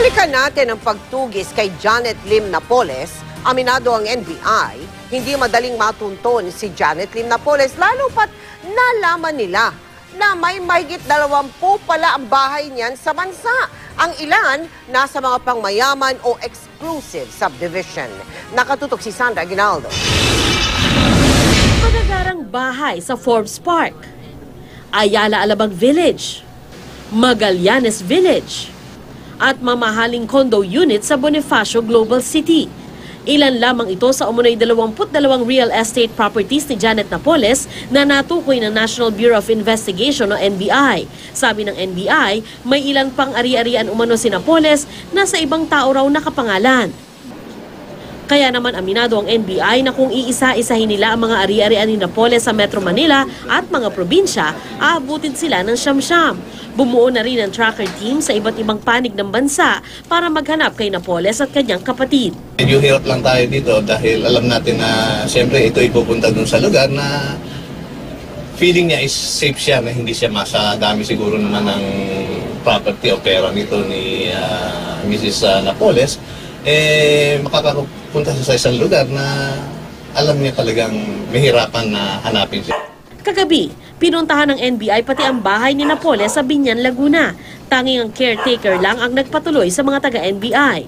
Balikan natin ang pagtugis kay Janet Lim Napoles. Aminado ang NBI, hindi madaling matunton si Janet Lim Napoles lalo pat nalaman nila na may mahigit 20 pala ang bahay niyan sa bansa. Ang ilan nasa mga pangmayaman o exclusive subdivision. Nakatutok si Sandra Aguinaldo. Magagarang bahay sa Forbes Park, Ayala Alabang Village, Magallanes Village, at mamahaling condo unit sa Bonifacio Global City. Ilan lamang ito sa umunay 22 real estate properties ni Janet Napoles na natukoy ng National Bureau of Investigation o NBI. Sabi ng NBI, may ilan pang ari-arian umano si Napoles na sa ibang tao raw nakapangalan. Kaya naman aminado ang NBI na kung iisa-isahin nila ang mga ari-arian ni Napoles sa Metro Manila at mga probinsya, aabutin sila ng siyam-siyam. Bumuo na rin ang tracker team sa iba't ibang panig ng bansa para maghanap kay Napoles at kanyang kapatid. Medyo hirap lang tayo dito dahil alam natin na siyempre ito ipupunta dun sa lugar na feeling niya is safe siya, na hindi siya masadami siguro naman ng property o pera nito ni Mrs. Napoles. Makakapunta siya sa isang lugar na alam niya talagang mahirapan na hanapin siya. Kagabi, pinuntahan ng NBI pati ang bahay ni Napoles sa Binyan, Laguna. Tanging ang caretaker lang ang nagpatuloy sa mga taga-NBI.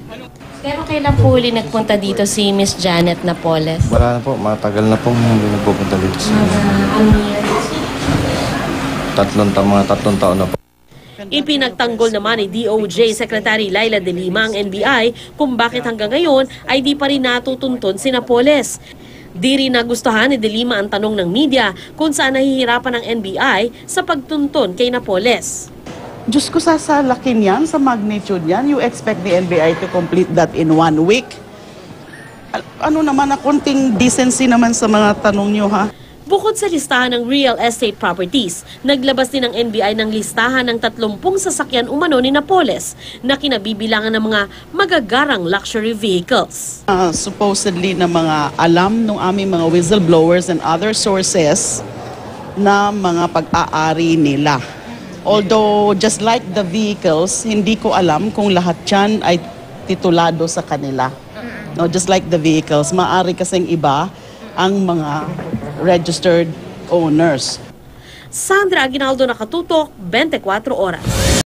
Pero kailan po huli nagpunta dito si Miss Janet Napoles? Wala na po, matagal na po hindi nagpupunta dito. Mga tatlong taon na po. Ipinagtanggol naman ni DOJ Secretary Laila De Lima ang NBI kung bakit hanggang ngayon ay di pa rin natutuntun si Napoles. Di rin nagustuhan ni De Lima ang tanong ng media kung saan nahihirapan ang NBI sa pagtuntun kay Napoles. Diyos ko, sasalakin yan, sa magnitude yan. You expect the NBI to complete that in 1 week? Ano naman, konting decency naman sa mga tanong nyo, ha? Bukod sa listahan ng real estate properties, naglabas din ang NBI ng listahan ng 30 sasakyan umano ni Napoles na kinabibilangan ng mga magagarang luxury vehicles. Supposedly na mga alam ng aming mga whistleblowers and other sources na mga pag-aari nila. Although just like the vehicles, hindi ko alam kung lahat yan ay titulado sa kanila. No, just like the vehicles, maaari kasing iba ang mga registered owners. Sandra Aguinaldo, Nakatutok, 24 Oras.